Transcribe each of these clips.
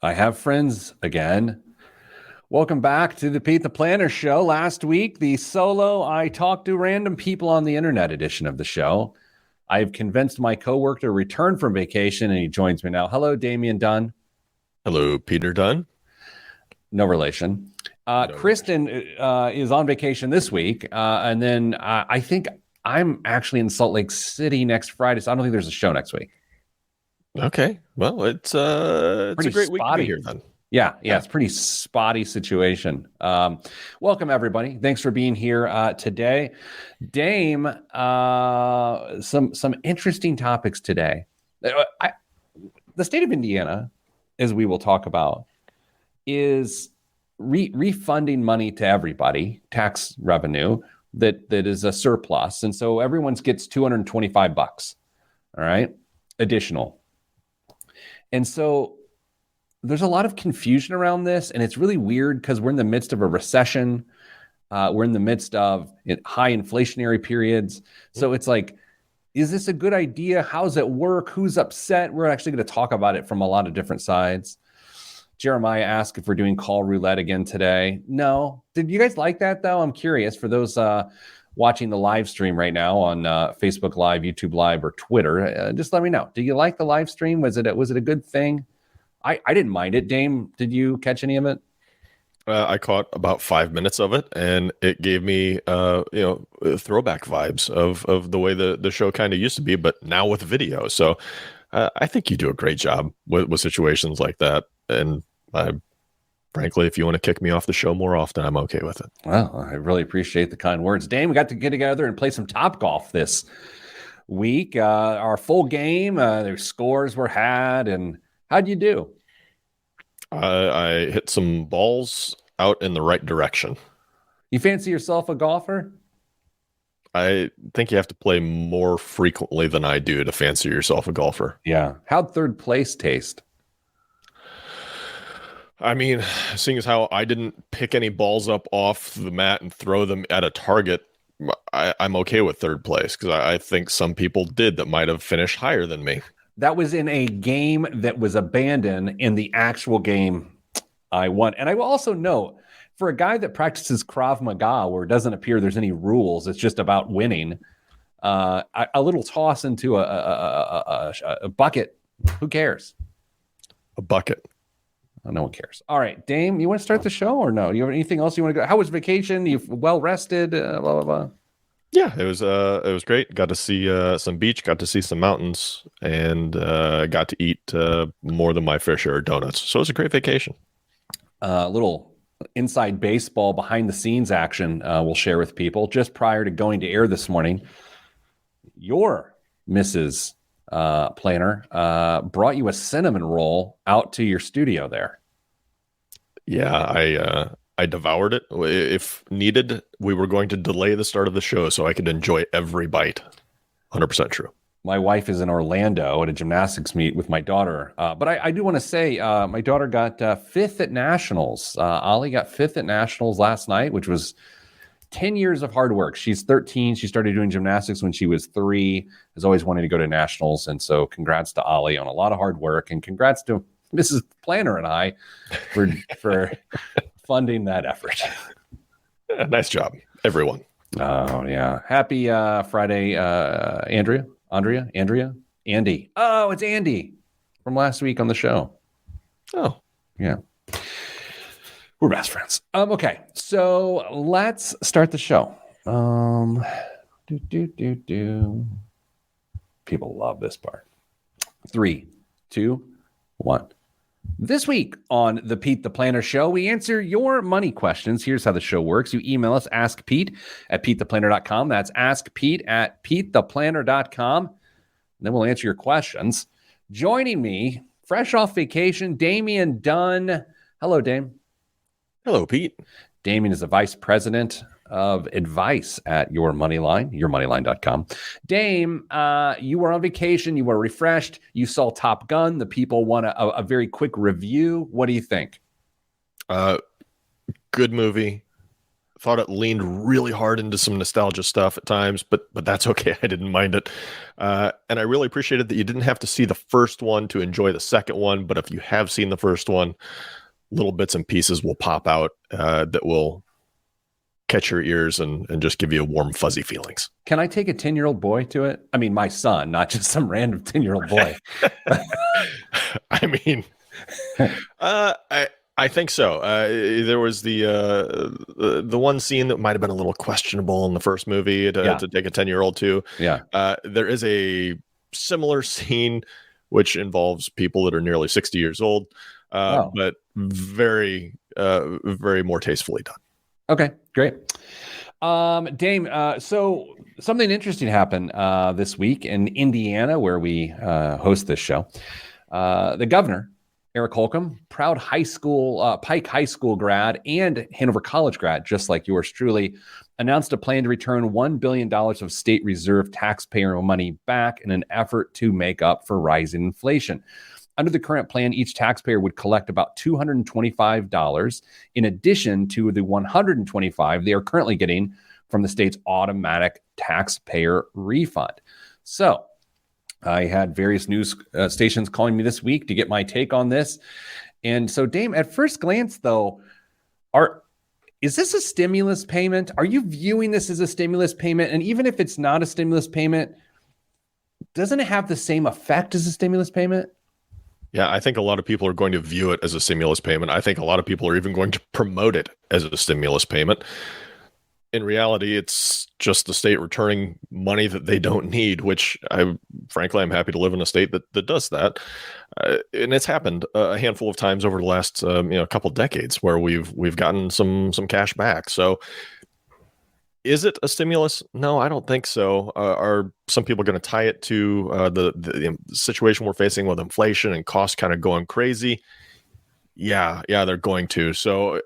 I have friends again. Welcome back to the Pete the Planner Show. Last week, the solo I talked to random people on the internet edition of the show. I've convinced my coworker to return from vacation, and he joins me now. Hello, Damian Dunn. Hello, Peter Dunn. No relation. No Kristen is on vacation this week, and then I think I'm actually in Salt Lake City next Friday, so I don't think there's a show next week. Okay. Well, it's a Pretty great week to be spotty. here then. Yeah, Yeah. it's a pretty spotty situation. Welcome, everybody. Thanks for being here today. Dame, some interesting topics today. The state of Indiana, as we will talk about, is refunding money to everybody, tax revenue that is a surplus. And so everyone gets $225, all right, additional. And so there's a lot of confusion around this, and it's really weird because we're in the midst of a recession. We're in the midst of high inflationary periods. So it's like, is this a good idea? How's it work? Who's upset? We're actually going to talk about it from a lot of different sides. Jeremiah asked if we're doing call roulette again today. No. Did you guys like that, though? I'm curious for those watching the live stream right now on Facebook Live, YouTube Live, or Twitter. Just let me know. Do you like the live stream? Was it a good thing? I didn't mind it. Dame, did you catch any of it? I caught about 5 minutes of it, and it gave me, throwback vibes of the way the show kind of used to be, but now with video. So I think you do a great job with situations like that. And frankly, if you want to kick me off the show more often, I'm okay with it. Well, I really appreciate the kind words. Dame, we got to get together and play some Top Golf this week. Our full game, their scores were had, and how'd you do? I hit some balls out in the right direction. You fancy yourself a golfer? I think you have to play more frequently than I do to fancy yourself a golfer. Yeah. How'd third place taste? I mean, seeing as how I didn't pick any balls up off the mat and throw them at a target, I'm okay with third place because I think some people did that might have finished higher than me. That was in a game that was abandoned. In the actual game, I won. And I will also note, for a guy that practices Krav Maga, where it doesn't appear there's any rules, it's just about winning, a little toss into a bucket, who cares? A bucket. No one cares. All right, Dame, you want to start the show or no? You have anything else you want to go? How was vacation? You well rested? Blah blah blah. Yeah, it was great. Got to see some beach, got to see some mountains, and got to eat more than my fair share of donuts. So it was a great vacation. Little inside baseball, behind the scenes action we'll share with people. Just prior to going to air this morning, your Mrs. Planner brought you a cinnamon roll out to your studio there. Yeah, I devoured it. If needed, we were going to delay the start of the show so I could enjoy every bite. 100% true. My wife is in Orlando at a gymnastics meet with my daughter. But I do want to say my daughter got fifth at nationals. Ollie got fifth at nationals last night, which was 10 years of hard work. She's 13. She started doing gymnastics when she was 3, has always wanted to go to nationals. And so congrats to Ollie on a lot of hard work. And congrats to Mrs. Planner and I for funding that effort. Yeah, nice job, everyone. Oh, yeah. Happy Friday, Andrea. Andy. Oh, it's Andy from last week on the show. Oh, yeah. We're best friends. Okay, so let's start the show. People love this part. 3, 2, 1. This week on the Pete the Planner Show, we answer your money questions. Here's how the show works. You email us, askpete@petetheplanner.com. That's askpete@petetheplanner.com. Then we'll answer your questions. Joining me, fresh off vacation, Damian Dunn. Hello, Dame. hello, Pete. Damian is the vice president of advice at Your Moneyline, yourmoneyline.com. Dame, you were on vacation. You were refreshed. You saw Top Gun. The people want a very quick review. What do you think? Good movie. thought it leaned really hard into some nostalgia stuff at times, but that's okay. I didn't mind it. And I really appreciated that you didn't have to see the first one to enjoy the second one. But if you have seen the first one, little bits and pieces will pop out that will catch your ears and just give you warm, fuzzy feelings. Can I take a 10-year-old boy to it? I mean, my son, not just some random 10-year-old boy. I mean, I think so. There was the one scene that might have been a little questionable in the first movie to take a 10-year-old to. Yeah. There is a similar scene which involves people that are nearly 60 years old, but very, very more tastefully done. Okay, great. Dame, so something interesting happened this week in Indiana, where we host this show. The governor, Eric Holcomb, proud Pike High School grad and Hanover College grad, just like yours truly, announced a plan to return $1 billion of state reserve taxpayer money back in an effort to make up for rising inflation. Under the current plan, each taxpayer would collect about $225 in addition to the $125 they are currently getting from the state's automatic taxpayer refund. So I had various news stations calling me this week to get my take on this. And so, Dame, at first glance, though, is this a stimulus payment? Are you viewing this as a stimulus payment? And even if it's not a stimulus payment, doesn't it have the same effect as a stimulus payment? Yeah, I think a lot of people are going to view it as a stimulus payment. I think a lot of people are even going to promote it as a stimulus payment. In reality, it's just the state returning money that they don't need, which I'm happy to live in a state that does that. And it's happened a handful of times over the last couple decades where we've gotten some cash back. So is it a stimulus? No, I don't think so. Are some people going to tie it to the situation we're facing with inflation and costs kind of going crazy? Yeah, they're going to. So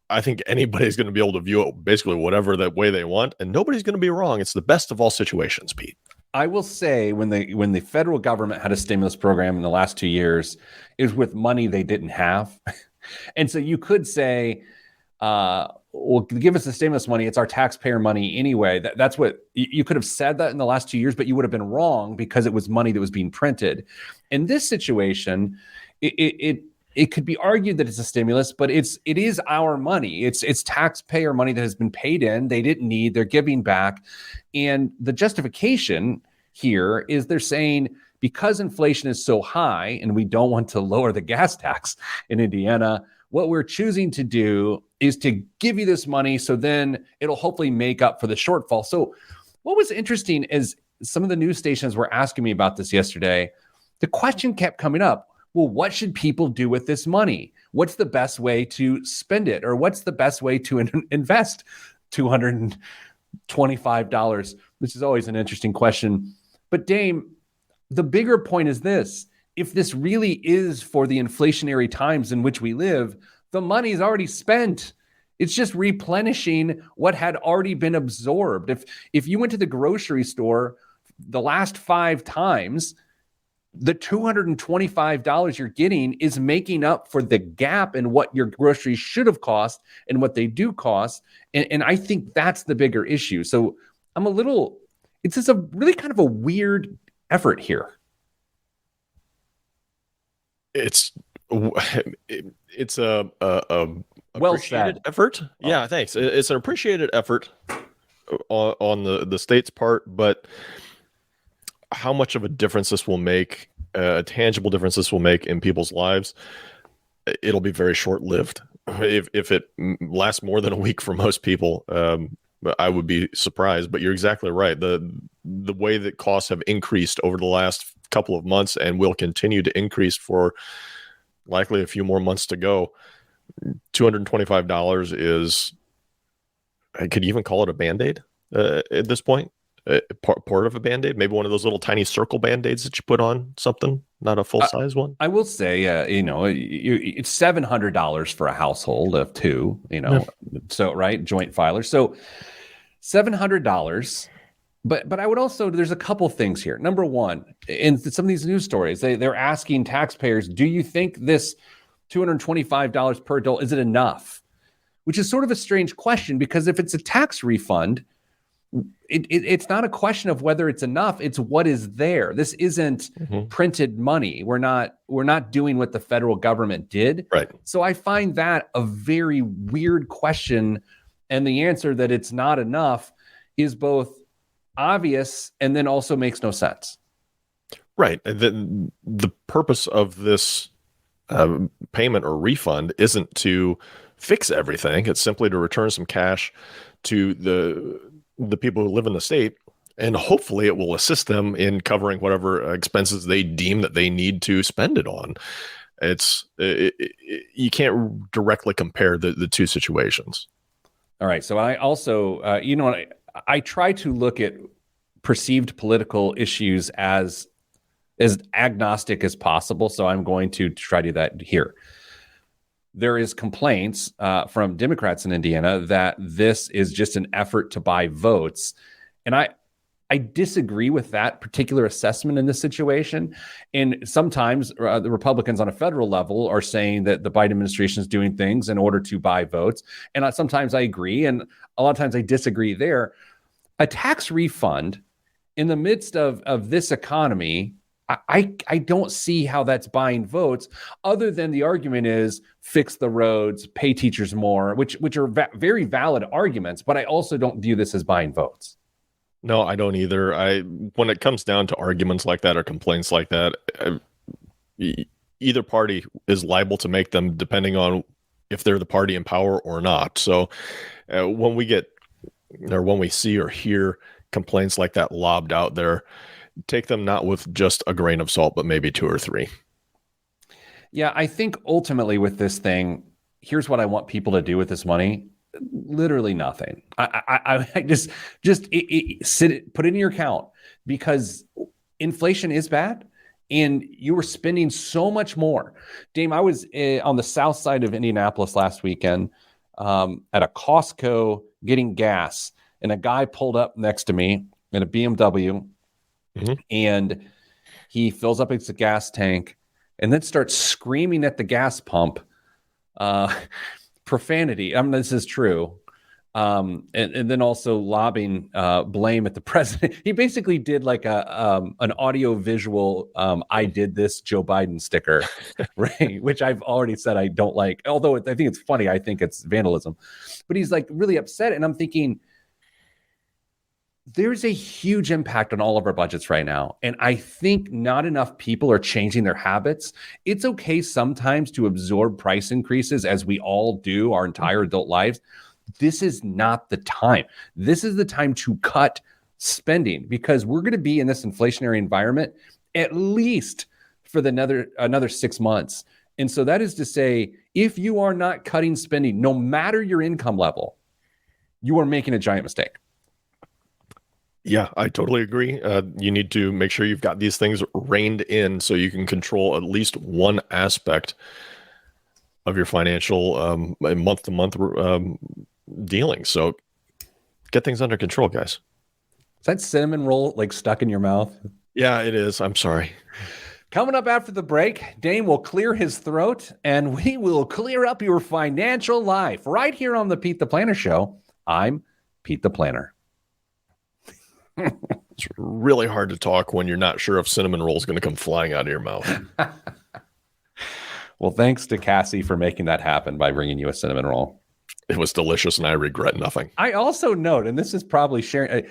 I think anybody's going to be able to view it basically whatever that way they want, and nobody's going to be wrong. It's the best of all situations, Pete. I will say when the federal government had a stimulus program in the last 2 years, it was with money they didn't have. And so you could say, well, give us the stimulus money. It's our taxpayer money anyway. That's what you could have said that in the last 2 years, but you would have been wrong because it was money that was being printed. In this situation, it could be argued that it's a stimulus, but it is our money. It's taxpayer money that has been paid in. They didn't need. They're giving back, and the justification here is they're saying because inflation is so high and we don't want to lower the gas tax in Indiana, what we're choosing to do is to give you this money so then it'll hopefully make up for the shortfall. So what was interesting is some of the news stations were asking me about this yesterday. The question kept coming up, well, what should people do with this money? What's the best way to spend it? Or what's the best way to invest $225? Which is always an interesting question. But Dame, the bigger point is this. If this really is for the inflationary times in which we live, the money is already spent. It's just replenishing what had already been absorbed. If you went to the grocery store the last 5 times, the $225 you're getting is making up for the gap in what your groceries should have cost and what they do cost. And I think that's the bigger issue. So it's just a really kind of a weird effort here. It's a well-said effort. Yeah, thanks. It's an appreciated effort on the state's part, but how much of a difference this will make, a tangible difference this will make in people's lives, it'll be very short-lived. If it lasts more than a week for most people, I would be surprised. But you're exactly right. The way that costs have increased over the last couple of months and will continue to increase for likely a few more months to go. $225 is, I could even call it a Band-Aid at this point. Part of a Band-Aid, maybe one of those little tiny circle Band-Aids that you put on something, not a full-size one. I will say, it's $700 for a household of 2, so, right, joint filers. So $700. But I would also, there's a couple things here. Number one, in some of these news stories, they're asking taxpayers, do you think this $225 per adult, is it enough? which is sort of a strange question, because if it's a tax refund, it's not a question of whether it's enough, it's what is there. This isn't printed money. We're not doing what the federal government did. Right. So I find that a very weird question, and the answer that it's not enough is both obvious and then also makes no sense. Right. The purpose of this payment or refund isn't to fix everything. It's simply to return some cash to the people who live in the state, and hopefully it will assist them in covering whatever expenses they deem that they need to spend it on. You can't directly compare the two situations. All right. So I also, I try to look at perceived political issues as agnostic as possible. So I'm going to try to do that here. There is complaints from Democrats in Indiana that this is just an effort to buy votes. And I disagree with that particular assessment in this situation. And sometimes the Republicans on a federal level are saying that the Biden administration is doing things in order to buy votes. And sometimes I agree, and a lot of times I disagree there. A tax refund in the midst of this economy, I don't see how that's buying votes, other than the argument is fix the roads, pay teachers more, which are very valid arguments, but I also don't view this as buying votes. No, I don't either. When it comes down to arguments like that or complaints like that, either party is liable to make them depending on if they're the party in power or not. So when we see or hear complaints like that lobbed out there, take them not with just a grain of salt, but maybe 2 or 3. Yeah, I think ultimately with this thing, here's what I want people to do with this money. Literally nothing. I just put it in your account, because inflation is bad and you were spending so much more. Dame, I was on the south side of Indianapolis last weekend at a Costco getting gas, and a guy pulled up next to me in a BMW. And he fills up his gas tank and then starts screaming at the gas pump, profanity. I mean, this is true. And then also lobbing blame at the president. He basically did like an audio visual I did this Joe Biden sticker, right? Which I've already said I don't like. Although I think it's funny, I think it's vandalism. But he's like really upset. And I'm thinking, there's a huge impact on all of our budgets right now. And I think not enough people are changing their habits. It's okay sometimes to absorb price increases, as we all do our entire adult lives. This is not the time. This is the time to cut spending, because we're going to be in this inflationary environment at least for another 6 months. And so that is to say, if you are not cutting spending, no matter your income level, you are making a giant mistake. Yeah, I totally agree. You need to make sure you've got these things reined in so you can control at least one aspect of your financial month-to-month dealings. So get things under control, guys. Is that cinnamon roll like stuck in your mouth? Yeah, it is. I'm sorry. Coming up after the break, Dame will clear his throat and we will clear up your financial life right here on the Pete the Planner Show. I'm Pete the Planner. It's really hard to talk when you're not sure if cinnamon roll is going to come flying out of your mouth. Well, thanks to Cassie for making that happen by bringing you a cinnamon roll. It was delicious, and I regret nothing. I also note, and this is probably sharing,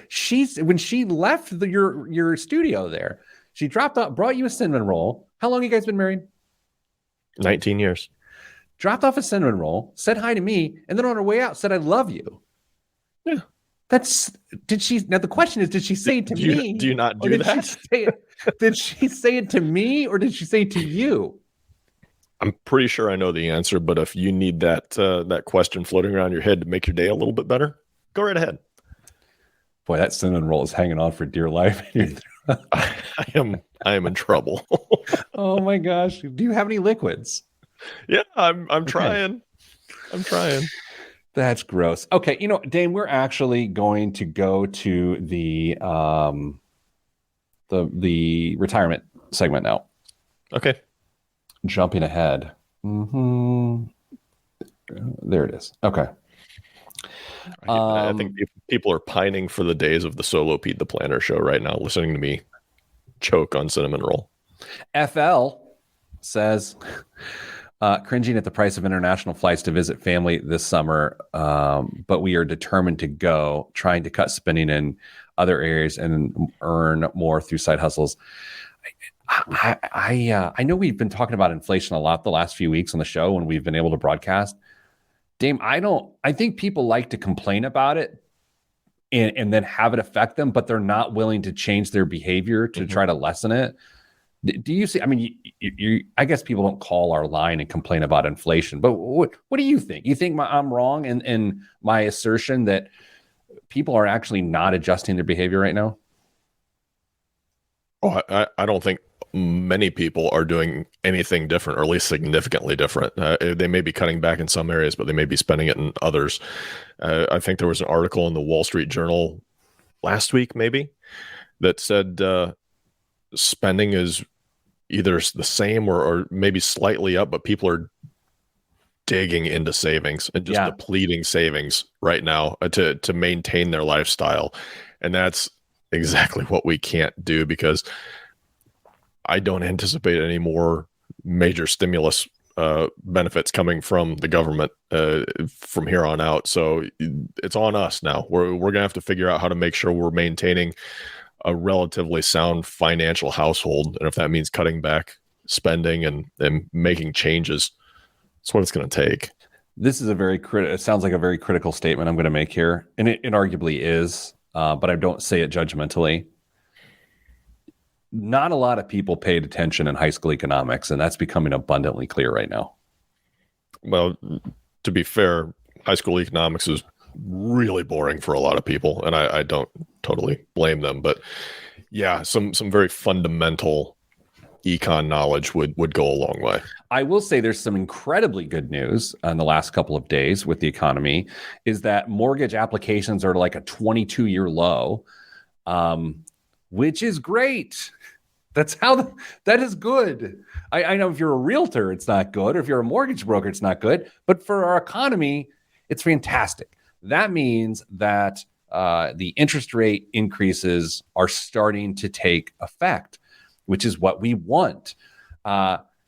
when she left your studio there, she brought you a cinnamon roll. How long have you guys been married? 19 years. Dropped off a cinnamon roll, said hi to me, and then on her way out said, "I love you." Yeah. Now the question is, did she say it to me? Do you not do that? Did she say it to me, or did she say it to you? I'm pretty sure I know the answer, but if you need that question floating around your head to make your day a little bit better, go right ahead. Boy, that cinnamon roll is hanging on for dear life. I am in trouble. Oh my gosh. Do you have any liquids? Yeah, I'm trying. I'm trying. That's gross. Okay, Dane, we're actually going to go to the retirement segment now. Okay. Jumping ahead. There it is. Okay. I think people are pining for the days of the solo Pete the Planner show right now, listening to me choke on cinnamon roll. FL says, cringing at the price of international flights to visit family this summer, but we are determined to go, trying to cut spending in other areas and earn more through side hustles. I know we've been talking about inflation a lot the last few weeks on the show when we've been able to broadcast. Dame, I think people like to complain about it and then have it affect them, but they're not willing to change their behavior to try to lessen it. Do you see? I mean, I guess people don't call our line and complain about inflation, but what do you think? You think I'm wrong in my assertion that people are actually not adjusting their behavior right now? Oh, I don't think many people are doing anything different, or at least significantly different. They may be cutting back in some areas, but they may be spending it in others. I think there was an article in the Wall Street Journal last week, maybe, that said spending is either the same or maybe slightly up, but people are digging into savings and just depleting savings right now to maintain their lifestyle. And that's exactly what we can't do, because I don't anticipate any more major stimulus benefits coming from the government from here on out. So it's on us now. We're going to have to figure out how to make sure we're maintaining a relatively sound financial household. And if that means cutting back spending and making changes, that's what it's going to take. This is it sounds like a very critical statement I'm going to make here. And it arguably is, but I don't say it judgmentally. Not a lot of people paid attention in high school economics, and that's becoming abundantly clear right now. Well, to be fair, high school economics is really boring for a lot of people, and I don't totally blame them. But yeah, some very fundamental econ knowledge would go a long way. I will say there's some incredibly good news in the last couple of days with the economy, is that mortgage applications are like a 22-year low, which is great. That is good. I know if you're a realtor, it's not good. Or if you're a mortgage broker, it's not good. But for our economy, it's fantastic. That means that the interest rate increases are starting to take effect, which is what we want.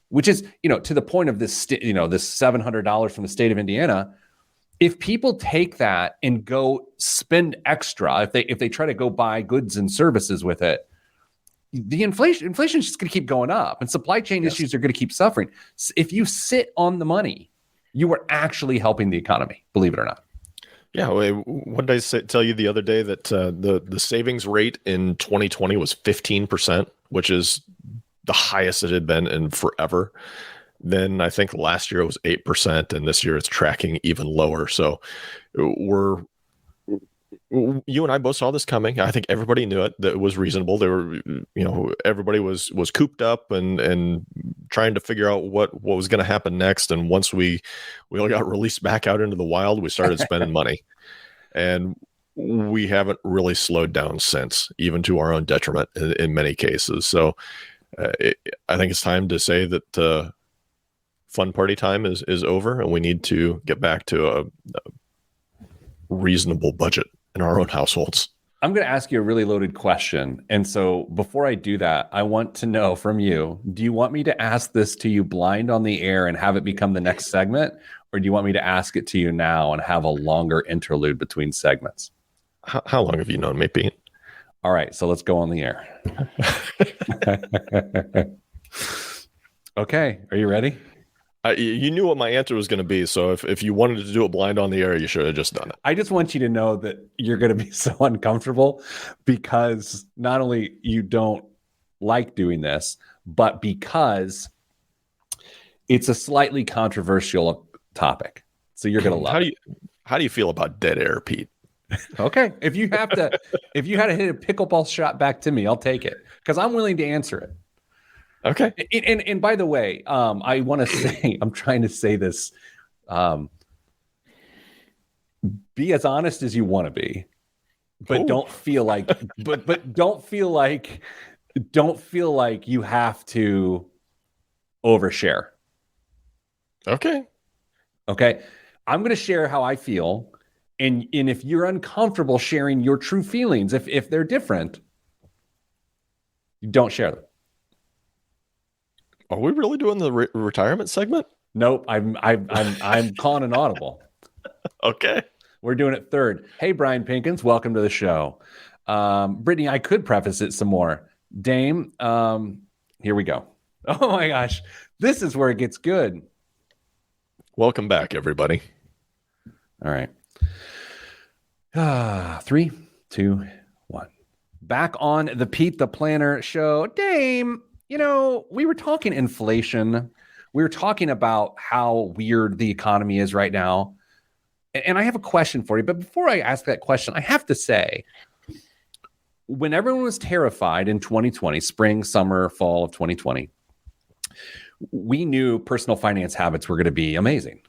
Which is, to the point of this, this $700 from the state of Indiana. If people take that and go spend extra, if they try to go buy goods and services with it, the inflation is just going to keep going up, and supply chain issues are going to keep suffering. If you sit on the money, you are actually helping the economy, believe it or not. Yeah. What did I tell you the other day? That the savings rate in 2020 was 15%, which is the highest it had been in forever. Then I think last year it was 8%, and this year it's tracking even lower. So you and I both saw this coming. I think everybody knew it, that it was reasonable. They were, everybody was cooped up and trying to figure out what was going to happen next. And once we all got released back out into the wild, we started spending money, and we haven't really slowed down since, even to our own detriment in many cases. So I think it's time to say that fun party time is over, and we need to get back to a reasonable budget in our own households. I'm going to ask you a really loaded question. And so before I do that, I want to know from you, do you want me to ask this to you blind on the air and have it become the next segment? Or do you want me to ask it to you now and have a longer interlude between segments? How long have you known me, Pete? All right, so let's go on the air. Okay, are you ready? You knew what my answer was going to be, so if you wanted to do it blind on the air, you should have just done it. I just want you to know that you're going to be so uncomfortable, because not only you don't like doing this, but because it's a slightly controversial topic. So you're going to love it. How do you feel about dead air, Pete? Okay, if you had to hit a pickleball shot back to me, I'll take it, because I'm willing to answer it. Okay. And by the way, I want to say, I'm trying to say this, be as honest as you want to be, but don't feel like, but don't feel like you have to overshare. Okay. I'm going to share how I feel, And if you're uncomfortable sharing your true feelings, if they're different, you don't share them. Are we really doing the retirement segment? Nope. I'm calling an audible. Okay. We're doing it third. Hey, Brian Pinkins, welcome to the show. Brittany, I could preface it some more. Dame, here we go. Oh my gosh, this is where it gets good. Welcome back, everybody. All right. 3, 2, 1. Back on the Pete the Planner show. Dame, we were talking inflation. We were talking about how weird the economy is right now. And I have a question for you. But before I ask that question, I have to say, when everyone was terrified in 2020, spring, summer, fall of 2020, we knew personal finance habits were going to be amazing.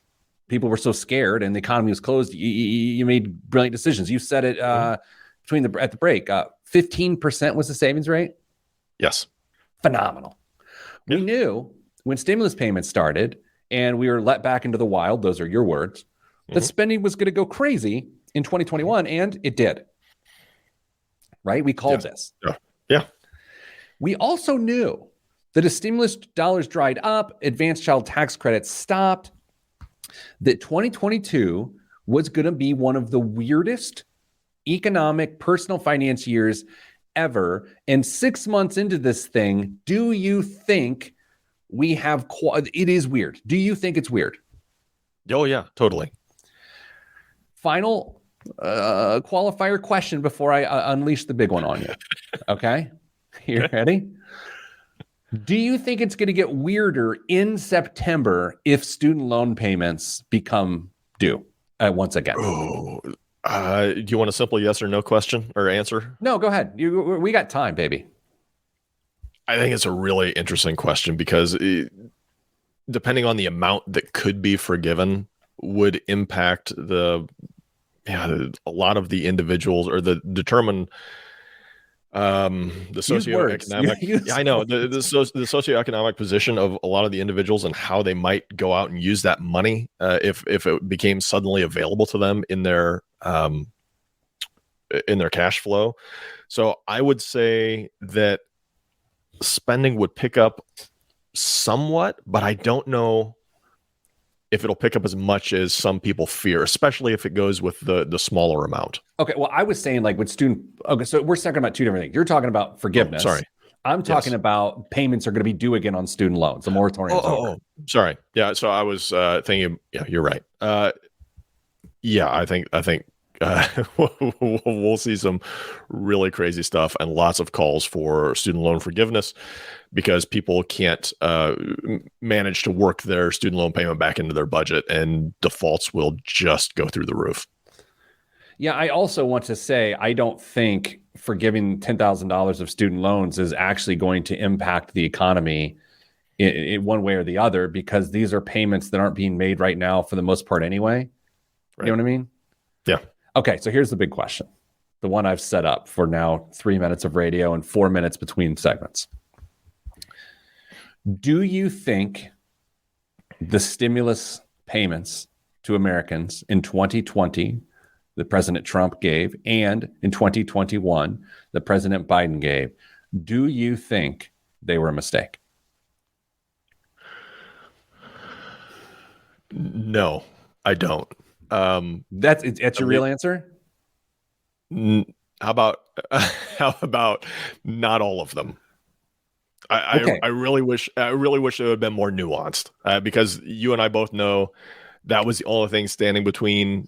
People were so scared and the economy was closed. You made brilliant decisions. You said it at the break. 15% was the savings rate. Yes. Phenomenal. Yeah. We knew when stimulus payments started and we were let back into the wild, those are your words, that spending was going to go crazy in 2021, and it did. Right? We called this. Yeah. We also knew that as stimulus dollars dried up, advanced child tax credits stopped, that 2022 was going to be one of the weirdest economic personal finance years ever. And 6 months into this thing, do you think we have it is weird? Do you think it's weird? Oh, yeah, totally. Final qualifier question before I unleash the big one on you. Okay? You ready? Do you think it's going to get weirder in September if student loan payments become due once again? Oh, do you want a simple yes or no question or answer? No, go ahead. We got time, baby. I think it's a really interesting question because depending on the amount that could be forgiven would impact a lot of the individuals or determine the socioeconomic. I know the socioeconomic position of a lot of the individuals and how they might go out and use that money if it became suddenly available to them in their cash flow. So I would say that spending would pick up somewhat, but I don't know if it'll pick up as much as some people fear, especially if it goes with the smaller amount. Okay, well, I was saying like with student. Okay, so we're talking about two different things. You're talking about forgiveness. Oh, sorry, I'm talking about payments are going to be due again on student loans. The moratorium. Sorry. Yeah. So I was thinking. Yeah, you're right. Yeah, I think we'll see some really crazy stuff and lots of calls for student loan forgiveness because people can't manage to work their student loan payment back into their budget, and defaults will just go through the roof. Yeah, I also want to say I don't think forgiving $10,000 of student loans is actually going to impact the economy in one way or the other, because these are payments that aren't being made right now for the most part anyway. Right. You know what I mean? Yeah. Okay, so here's the big question. The one I've set up for now 3 minutes of radio and 4 minutes between segments. Do you think the stimulus payments to Americans in 2020 that President Trump gave and in 2021 that President Biden gave, do you think they were a mistake? No, I don't. That's your real answer? How about not all of them? I really wish it would have been more nuanced because you and I both know that was the only thing standing between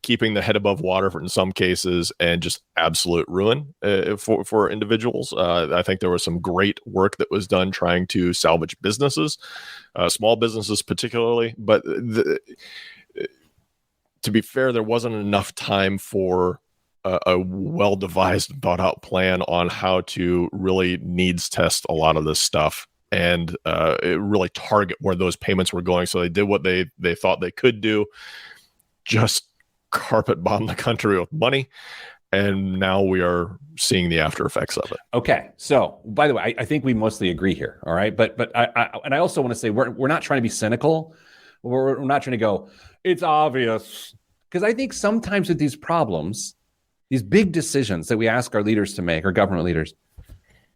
keeping the head above water in some cases and just absolute ruin for individuals. I think there was some great work that was done trying to salvage businesses, small businesses particularly, but to be fair, there wasn't enough time for a well-devised, thought-out plan on how to really needs test a lot of this stuff and really target where those payments were going. So they did what they thought they could do, just carpet bomb the country with money. And now we are seeing the after effects of it. Okay. So by the way, I think we mostly agree here. All right. But I also want to say we're not trying to be cynical. We're not trying to go, it's obvious. Because I think sometimes with these problems, these big decisions that we ask our leaders to make, our government leaders,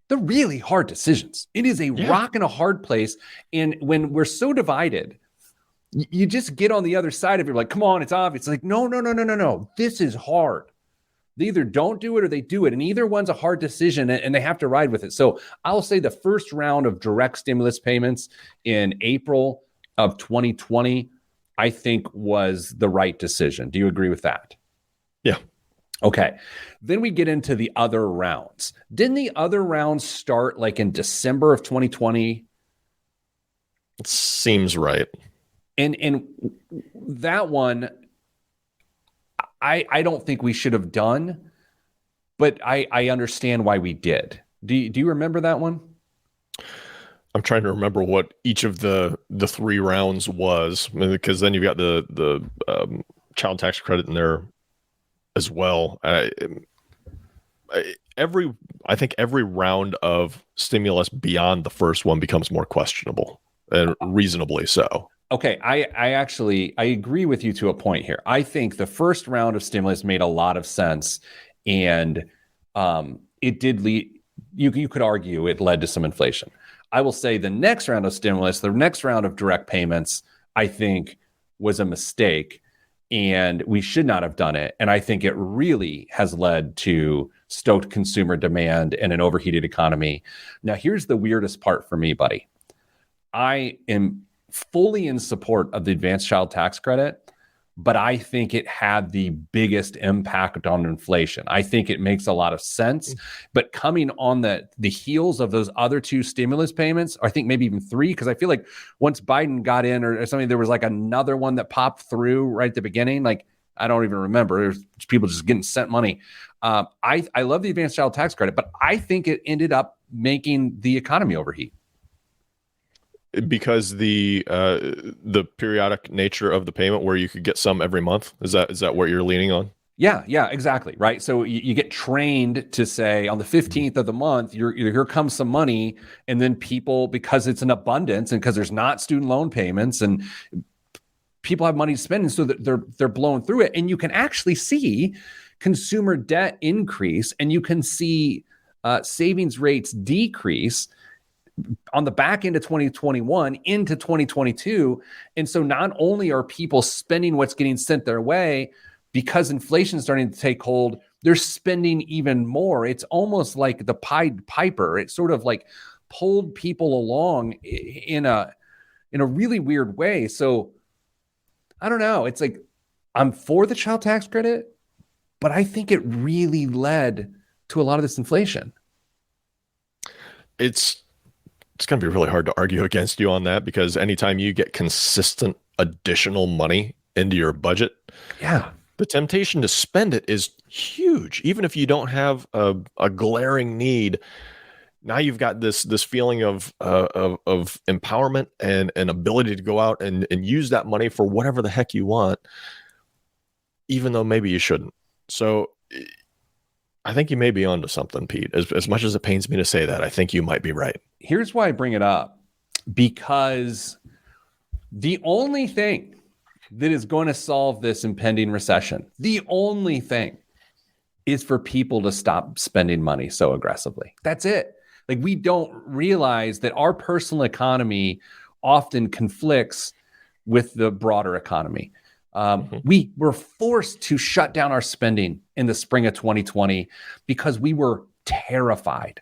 they're really hard decisions. It is a rock and a hard place. And when we're so divided, you just get on the other side of it, like, come on, it's obvious. It's like, no. This is hard. They either don't do it or they do it. And either one's a hard decision and they have to ride with it. So I'll say the first round of direct stimulus payments in April of 2020, I think was the right decision. Do you agree with that? Yeah. Okay. Then we get into the other rounds. Didn't the other rounds start like in December of 2020? It seems right. And that one, I don't think we should have done, but I understand why we did. Do you remember that one? I'm trying to remember what each of the three rounds was, because then you've got the child tax credit in there as well. I think every round of stimulus beyond the first one becomes more questionable, and reasonably so. Okay, I agree with you to a point here. I think the first round of stimulus made a lot of sense, and it did lead. You could argue it led to some inflation. I will say the next round of stimulus, the next round of direct payments, I think was a mistake, and we should not have done it. And I think it really has led to stoked consumer demand and an overheated economy. Now, here's the weirdest part for me, buddy. I am fully in support of the advanced child tax credit, but I think it had the biggest impact on inflation. I think it makes a lot of sense, but coming on the heels of those other two stimulus payments, or I think maybe even three, because I feel like once Biden got in or something, there was like another one that popped through right at the beginning. Like, I don't even remember. There's people just getting sent money. I love the advanced child tax credit, but I think it ended up making the economy overheat. Because the periodic nature of the payment, where you could get some every month, is that what you're leaning on? Yeah, exactly. Right. So you get trained to say on the 15th of the month, here comes some money, and then people, because it's an abundance and because there's not student loan payments and people have money to spend, and so that they're blowing through it, and you can actually see consumer debt increase, and you can see savings rates decrease on the back end of 2021 into 2022. And so not only are people spending what's getting sent their way, because inflation is starting to take hold, they're spending even more. It's almost like the Pied Piper. It sort of like pulled people along in a really weird way. So I don't know. It's like, I'm for the child tax credit, but I think it really led to a lot of this inflation. It's going to be really hard to argue against you on that, because anytime you get consistent additional money into your budget, the temptation to spend it is huge. Even if you don't have a glaring need, now you've got this feeling of empowerment and an ability to go out and use that money for whatever the heck you want, even though maybe you shouldn't. So I think you may be onto something, Pete. As much as it pains me to say that, I think you might be right. Here's why I bring it up, because the only thing that is going to solve this impending recession, the only thing, is for people to stop spending money so aggressively. That's it. Like, we don't realize that our personal economy often conflicts with the broader economy. We were forced to shut down our spending in the spring of 2020 because we were terrified.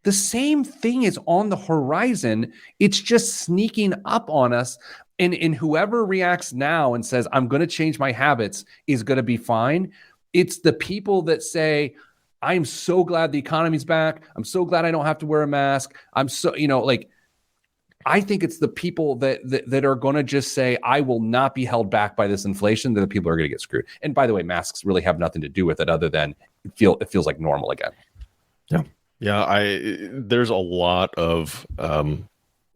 The same thing is on the horizon. It's just sneaking up on us. And whoever reacts now and says, I'm going to change my habits, is going to be fine. It's the people that say, I'm so glad the economy's back. I'm so glad I don't have to wear a mask. I'm so, I think it's the people that are going to just say, I will not be held back by this inflation, that the people are going to get screwed. And by the way, masks really have nothing to do with it other than it feels like normal again. Yeah. Yeah. There's a lot of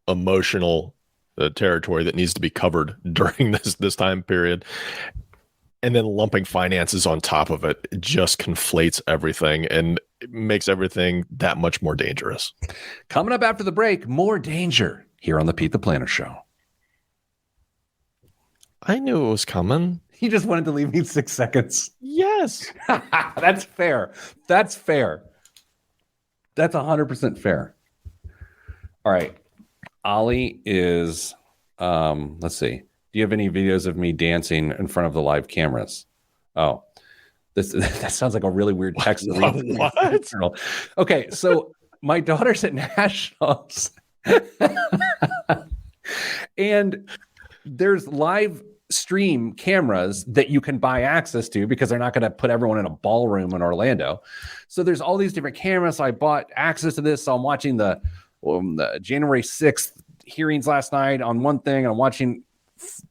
emotional territory that needs to be covered during this time period. And then lumping finances on top of it just conflates everything and it makes everything that much more dangerous. Coming up after the break, more danger here on the Pete the Planner Show. I knew it was coming. He just wanted to leave me 6 seconds. Yes. That's fair. That's fair. That's 100% fair. All right. Ollie is, let's see. Do you have any videos of me dancing in front of the live cameras? Oh, that sounds like a really weird text. What? Okay, so my daughter's at nationals, and there's live stream cameras that you can buy access to because they're not going to put everyone in a ballroom in Orlando. So there's all these different cameras. So I bought access to this. So I'm watching the January 6th hearings last night on one thing, and I'm watching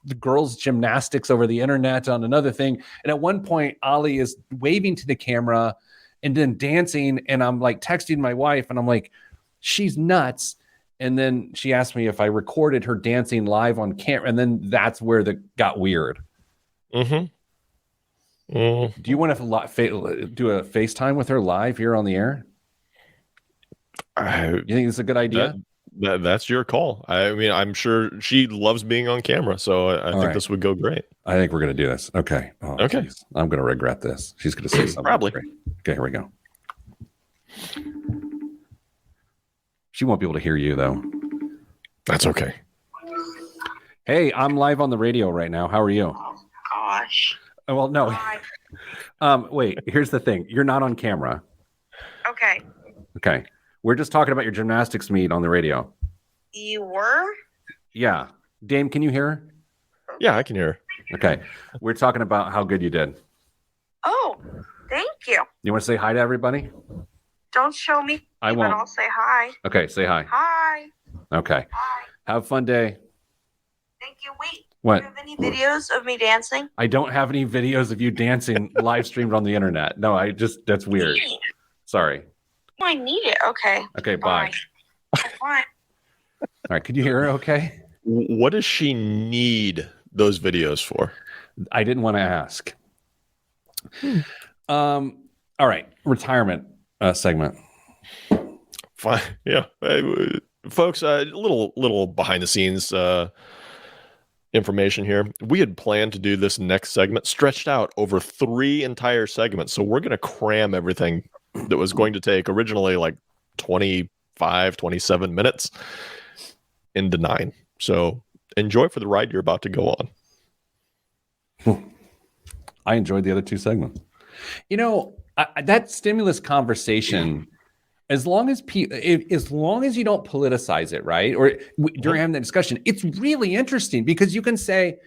the girls' gymnastics over the internet on another thing. And at one point, Ollie is waving to the camera and then dancing. And I'm like texting my wife, and I'm like, she's nuts. And then she asked me if I recorded her dancing live on camera. And then that's where it got weird. Mm-hmm. Mm. Do you want to do a FaceTime with her live here on the air? You think it's a good idea? That's your call. I mean, I'm sure she loves being on camera, so I think this would go great. I think we're going to do this. Okay. Oh, okay. Geez. I'm going to regret this. She's going to say something. Probably. Great. Okay, here we go. She won't be able to hear you, though. That's okay. Hey, I'm live on the radio right now. How are you? Oh, gosh. Oh, well, no. Wait, here's the thing. You're not on camera. Okay. Okay. We're just talking about your gymnastics meet on the radio. You were? Yeah. Dame, can you hear her? Yeah, I can hear her. Okay. We're talking about how good you did. Oh, thank you. You want to say hi to everybody? Don't show me. I won't. But I'll say hi. Okay, say hi. Hi. Okay. Hi. Have a fun day. Thank you. Wait. What? Do you have any videos of me dancing? I don't have any videos of you dancing live streamed on the internet. No, that's weird. Sorry. I need it. Okay. Okay, bye. Bye. All right, could you hear her okay? What does she need those videos for? I didn't want to ask. All right, retirement segment. Fine. Yeah. Folks, a little behind the scenes information here. We had planned to do this next segment stretched out over 3 entire segments. So we're going to cram everything that was going to take originally like 25, 27 minutes into 9. So enjoy for the ride you're about to go on. I enjoyed the other 2 segments. You know, that stimulus conversation, as long as you don't politicize it, right? Or during having that discussion, it's really interesting because you can say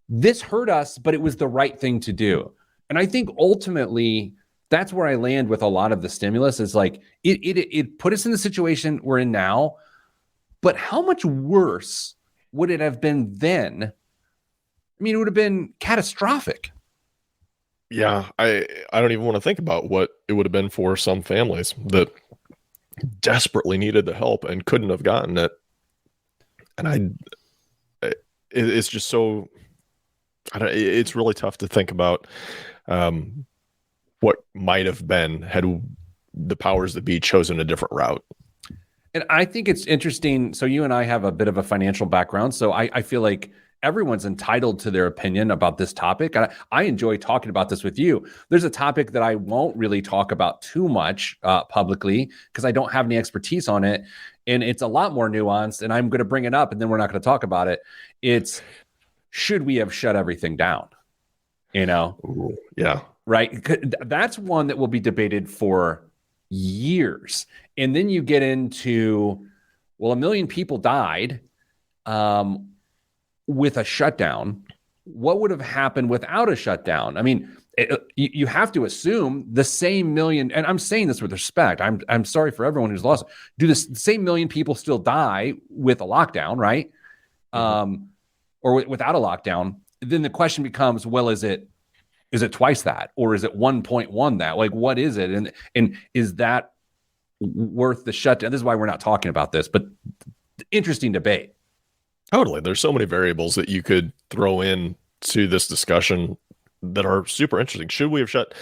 this hurt us, but it was the right thing to do. And I think ultimately that's where I land with a lot of the stimulus is like it put us in the situation we're in now, but how much worse would it have been then? I mean, it would have been catastrophic. Yeah, I don't even want to think about what it would have been for some families that desperately needed the help and couldn't have gotten it. And it's just so, it's really tough to think about what might have been had the powers that be chosen a different route. And I think it's interesting. So you and I have a bit of a financial background. So I feel like everyone's entitled to their opinion about this topic. I enjoy talking about this with you. There's a topic that I won't really talk about too much publicly because I don't have any expertise on it. And it's a lot more nuanced. And I'm going to bring it up and then we're not going to talk about it. It's, should we have shut everything down? You know? Ooh, yeah. Right. That's one that will be debated for years. And then you get into, well, 1 million people died with a shutdown. What would have happened without a shutdown? I mean, you have to assume the same million, and I'm saying this with respect. I'm sorry for everyone who's lost. Do the same million people still die with a lockdown, right? Or without a lockdown? Then the question becomes, well, is it twice that, or is it 1.1 that? Like, what is it? And is that worth the shutdown? This is why we're not talking about this, but interesting debate. Totally. There's so many variables that you could throw in to this discussion that are super interesting. Should we have shut?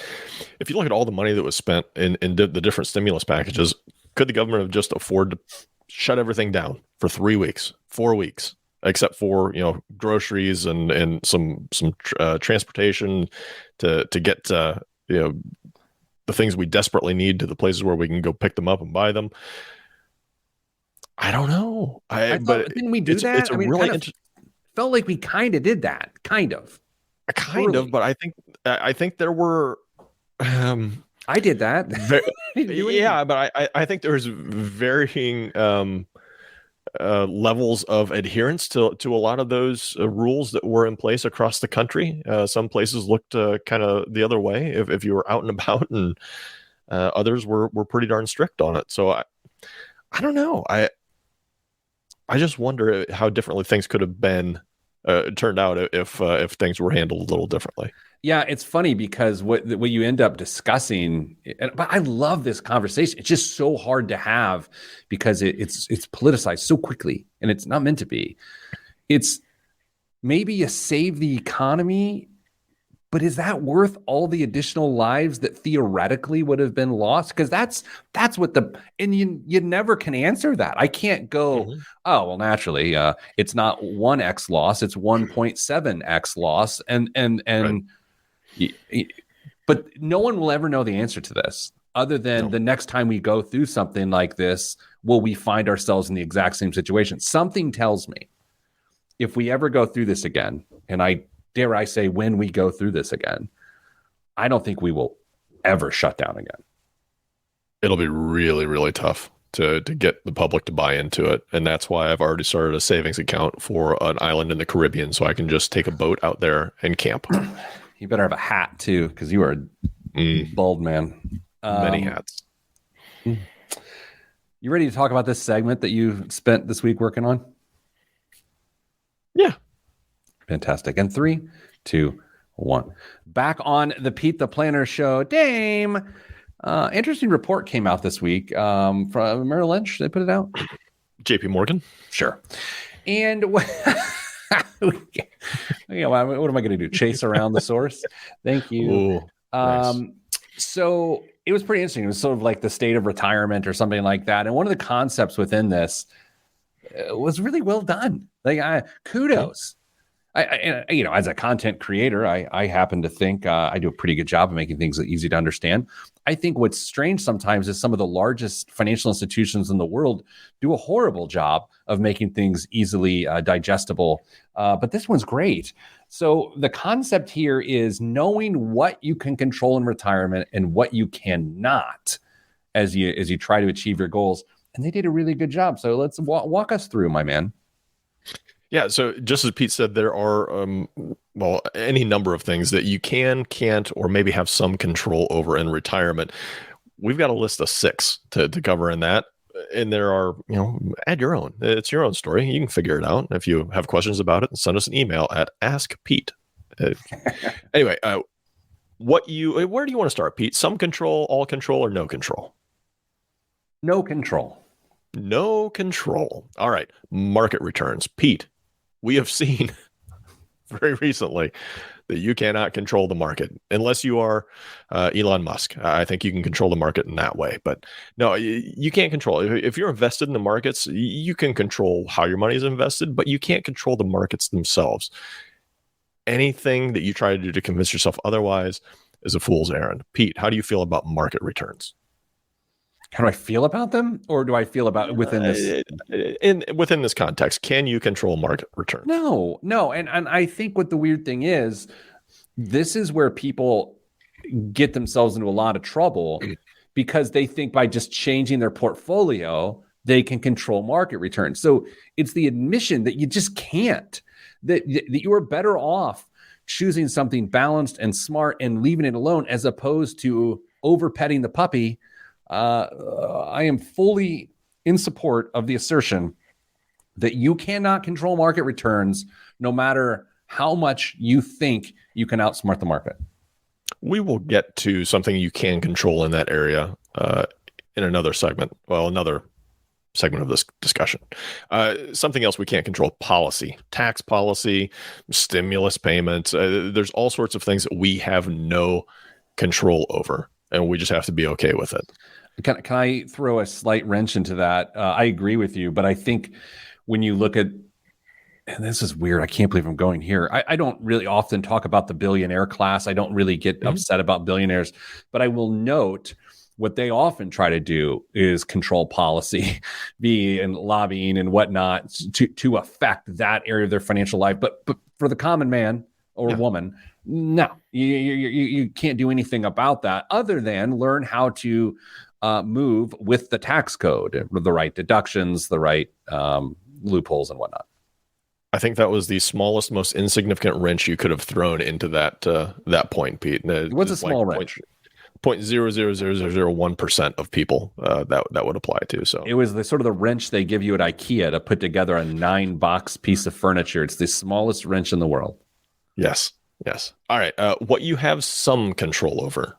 If you look at all the money that was spent in the different stimulus packages, could the government have just afforded to shut everything down for 3 weeks, 4 weeks, except for groceries and some transportation to get the things we desperately need to the places where we can go pick them up and buy them. I don't know. But didn't we do that? It's a really felt like we kind of did that, kind of. But I think there were. I did that. But I think there's varying levels of adherence to a lot of those rules that were in place across the country. Some places looked kind of the other way if you were out and about, and others were pretty darn strict on it. So I don't know. I just wonder how differently things could have been turned out if things were handled a little differently. Yeah, it's funny because what you end up discussing, but I love this conversation. It's just so hard to have because it's politicized so quickly, and it's not meant to be. It's maybe you save the economy, but is that worth all the additional lives that theoretically would have been lost? Because that's what and you never can answer that. I can't go, oh, well, naturally, it's not 1x loss, it's 1.7x loss. And but no one will ever know the answer to this other than the next time we go through something like this, will we find ourselves in the exact same situation? Something tells me if we ever go through this again, and dare I say, when we go through this again, I don't think we will ever shut down again. It'll be really, really tough to get the public to buy into it. And that's why I've already started a savings account for an island in the Caribbean so I can just take a boat out there and camp. You better have a hat, too, because you are a bald man. Many hats. You ready to talk about this segment that you spent this week working on? Yeah. Fantastic. And 3, 2, 1. Back on the Pete the Planner show. Dame. Interesting report came out this week from Merrill Lynch. They put it out. JP Morgan. Sure. And what am I going to do? Chase around the source? Thank you. Ooh, nice. So it was pretty interesting. It was sort of like the state of retirement or something like that. And one of the concepts within this was really well done. Like, kudos. As a content creator, I happen to think I do a pretty good job of making things easy to understand. I think what's strange sometimes is some of the largest financial institutions in the world do a horrible job of making things easily digestible. But this one's great. So the concept here is knowing what you can control in retirement and what you cannot as you try to achieve your goals. And they did a really good job. So let's walk us through, my man. Yeah, so just as Pete said, there are, any number of things that you can't, or maybe have some control over in retirement. We've got a list of 6 to cover in that. And there are, add your own. It's your own story. You can figure it out. If you have questions about it, send us an email at askpete. Anyway, where do you want to start, Pete? Some control, all control, or no control? No control. No control. All right. Market returns. Pete, we have seen very recently that you cannot control the market unless you are Elon Musk. I think you can control the market in that way. But no, you can't control it. If you're invested in the markets, you can control how your money is invested, but you can't control the markets themselves. Anything that you try to do to convince yourself otherwise is a fool's errand. Pete, how do you feel about market returns? How do I feel about them, or do I feel about within this? Within this context, can you control market returns? No. And I think what the weird thing is, this is where people get themselves into a lot of trouble because they think by just changing their portfolio, they can control market returns. So it's the admission that you just can't, that you are better off choosing something balanced and smart and leaving it alone as opposed to over petting the puppy. I am fully in support of the assertion that you cannot control market returns no matter how much you think you can outsmart the market. We will get to something you can control in that area in another segment. Well, another segment of this discussion. Something else we can't control: policy, tax policy, stimulus payments. There's all sorts of things that we have no control over, and we just have to be okay with it. Can I throw a slight wrench into that? I agree with you, but I think when you look at and this is weird. I can't believe I'm going here. I don't really often talk about the billionaire class. I don't really get upset about billionaires, but I will note what they often try to do is control policy, be and lobbying and whatnot to affect that area of their financial life. But for the common man or woman, no, you can't do anything about that other than learn how to move with the tax code, the right deductions, the right loopholes and whatnot. I think that was the smallest, most insignificant wrench you could have thrown into that point, Pete. What's a small wrench? 0.00001% of people that would apply to. So it was the sort of the wrench they give you at IKEA to put together a 9-box piece of furniture. It's the smallest wrench in the world. Yes. All right. What you have some control over: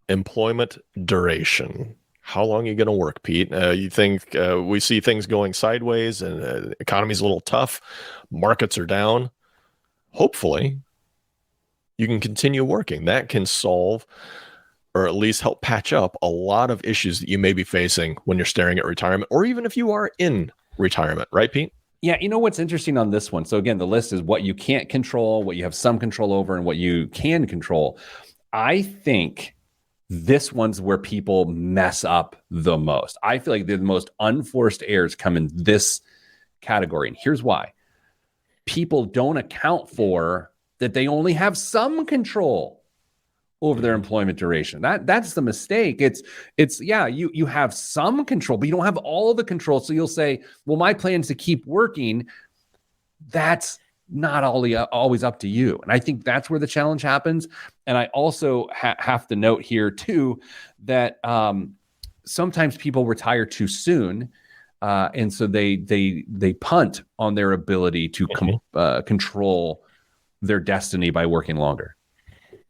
employment duration. How long are you going to work, Pete? You think we see things going sideways and the economy's a little tough, markets are down. Hopefully, you can continue working. That can solve or at least help patch up a lot of issues that you may be facing when you're staring at retirement, or even if you are in retirement, right, Pete? Yeah, you know what's interesting on this one? So again, the list is what you can't control, what you have some control over, and what you can control. I think this one's where people mess up the most. I feel like the most unforced errors come in this category. And here's why. People don't account for that they only have some control over their employment duration. That's the mistake. It's you have some control, but you don't have all of the control. So you'll say, well, my plan is to keep working. That's not always up to you. And I think that's where the challenge happens. And I also have to note here too, that sometimes people retire too soon. And so they punt on their ability to control their destiny by working longer.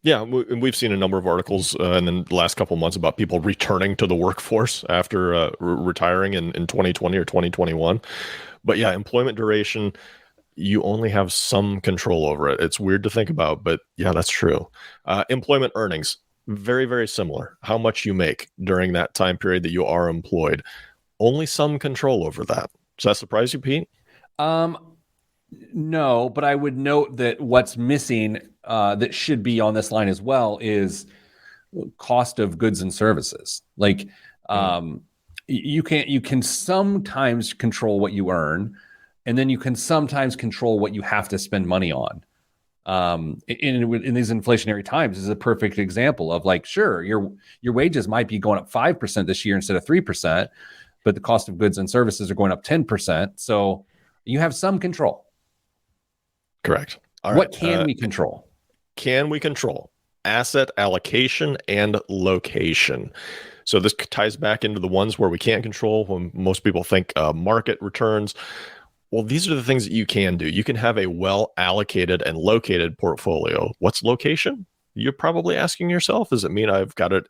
Yeah, we've seen a number of articles in the last couple of months about people returning to the workforce after retiring in 2020 or 2021. But yeah, employment duration, you only have some control over it. It's weird to think about, but yeah, that's true. Employment earnings, very, very similar. How much you make during that time period that you are employed, only some control over that. Does that surprise you, Pete? No, but I would note that what's missing that should be on this line as well is cost of goods and services. Like you can sometimes control what you earn, and then you can sometimes control what you have to spend money on. In these inflationary times, is a perfect example of like, sure, your wages might be going up 5% this year instead of 3%, but the cost of goods and services are going up 10%. So you have some control. Correct. All what right. can we control? Can we control asset allocation and location? So this ties back into the ones where we can't control, when most people think market returns. Well, these are the things that you can do. You can have a well allocated and located portfolio. What's location? You're probably asking yourself, does it mean I've got it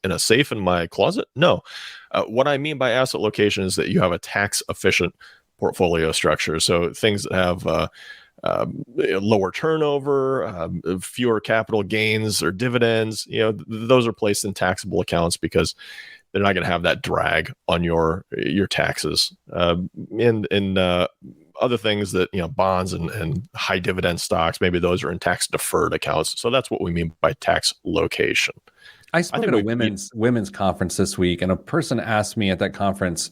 in a safe in my closet? No. What I mean by asset location is that you have a tax efficient portfolio structure. So things that have lower turnover, fewer capital gains or dividends, those are placed in taxable accounts because they're not going to have that drag on your taxes. And other things that, bonds and high dividend stocks, maybe those are in tax deferred accounts. So that's what we mean by tax location. I spoke at a women's conference this week, and a person asked me at that conference,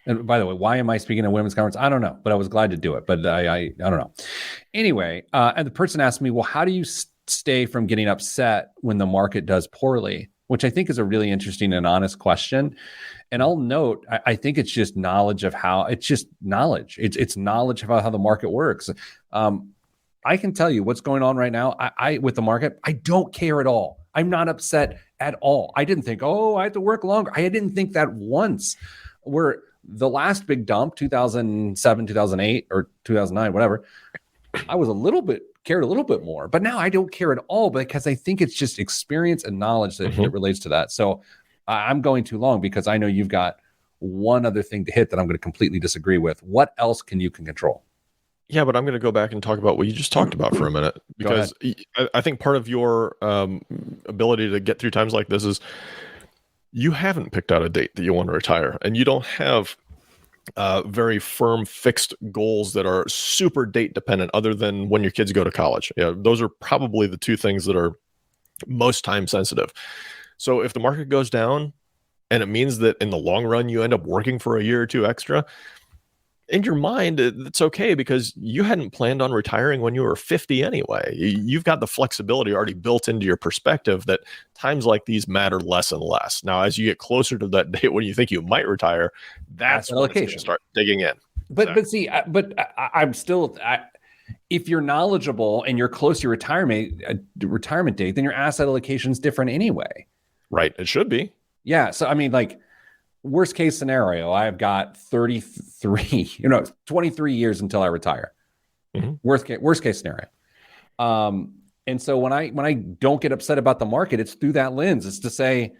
and by the way, why am I speaking at a women's conference? I don't know, but I was glad to do it. But I don't know. Anyway, and the person asked me, well, how do you stay from getting upset when the market does poorly? Which I think is a really interesting and honest question. And I'll note, I think it's just knowledge of how, it's just knowledge. It's knowledge about how the market works. I can tell you what's going on right now. I with the market, I don't care at all. I'm not upset at all. I didn't think, I have to work longer. I didn't think that once. Where the last big dump, 2007, 2008, or 2009, whatever, I was cared a little bit more, but now I don't care at all because I think it's just experience and knowledge that relates to that. So I'm going too long because I know you've got one other thing to hit that I'm going to completely disagree with. What else can you control? Yeah, but I'm going to go back and talk about what you just talked about for a minute, because I think part of your ability to get through times like this is you haven't picked out a date that you want to retire, and you don't have very firm, fixed goals that are super date dependent, other than when your kids go to college. Yeah, those are probably the two things that are most time sensitive. So if the market goes down and it means that in the long run you end up working for a year or two extra, in your mind, it's okay because you hadn't planned on retiring when you were 50 anyway. You've got the flexibility already built into your perspective that times like these matter less and less. Now, as you get closer to that date when you think you might retire, that's when it's going to start digging in. But see, I'm still. If you're knowledgeable and you're close to your retirement date, then your asset allocation is different anyway. Right. It should be. Yeah. So I mean, like, worst case scenario, I've got 23 years until I retire. Mm-hmm. Worst case scenario. And so when I don't get upset about the market, it's through that lens. It's to say,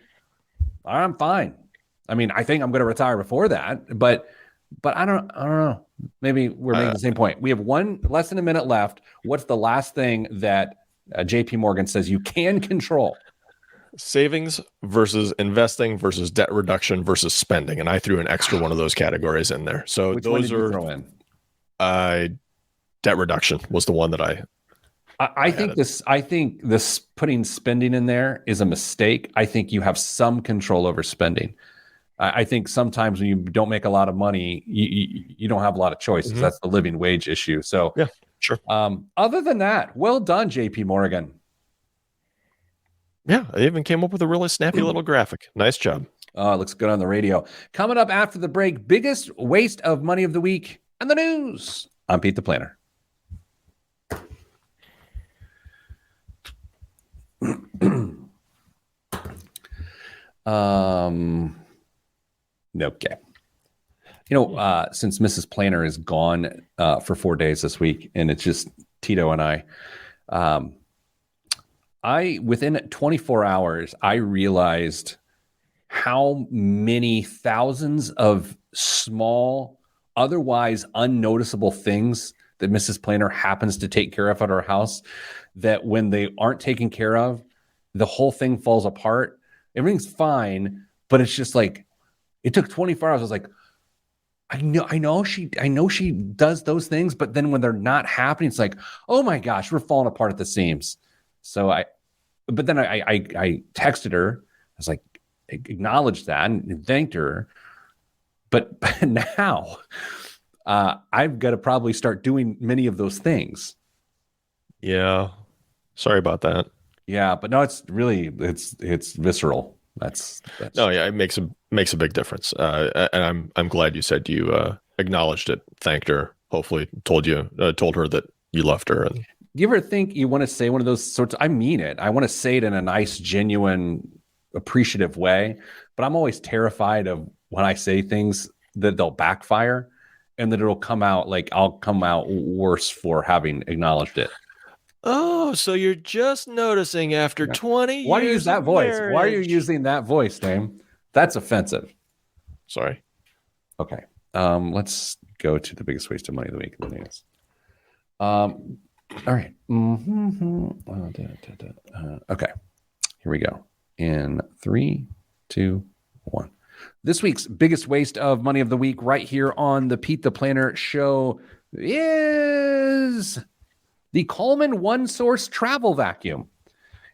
I'm fine. I mean, I think I'm going to retire before that, but I don't know. Maybe we're making the same point. We have less than a minute left. What's the last thing that JP Morgan says you can control? Savings versus investing versus debt reduction versus spending. And I threw an extra one of those categories in there. So which those are throw in? Debt reduction was the one that I think this putting spending in there is a mistake. I think you have some control over spending. I think sometimes when you don't make a lot of money, you don't have a lot of choices. Mm-hmm. That's the living wage issue. So yeah, sure. Other than that, well done, JP Morgan. Yeah, I even came up with a really snappy little graphic. Nice job. Oh, it looks good on the radio. Coming up after the break, biggest waste of money of the week and the news. I'm Pete the Planner. Okay. Since Mrs. Planner is gone for 4 days this week, and it's just Tito and I within 24 hours, I realized how many thousands of small, otherwise unnoticeable things that Mrs. Planner happens to take care of at our house, that when they aren't taken care of, the whole thing falls apart. Everything's fine, but it's just like, it took 24 hours. I was like, I know she does those things, but then when they're not happening, it's like, oh my gosh, we're falling apart at the seams. So I texted her. I was like, acknowledged that and thanked her. But now I've got to probably start doing many of those things. Yeah. Sorry about that. Yeah, but no, it's visceral. That's no, yeah, it makes a big difference. And I'm glad you said you acknowledged it, thanked her, hopefully told her that you loved her. And do you ever think you want to say one of those sorts? I mean it. I want to say it in a nice, genuine, appreciative way, but I'm always terrified of when I say things that they'll backfire and that it'll come out like I'll come out worse for having acknowledged it. Oh, so you're just noticing after 20 years. Why do you use that voice? Marriage? Why are you using that voice, Dame? That's offensive. Sorry. Okay. Let's go to the biggest waste of money of the week in the news. All right. Okay. Here we go. In 3, 2, 1. This week's biggest waste of money of the week right here on the Pete the Planner show is the Coleman One Source travel vacuum.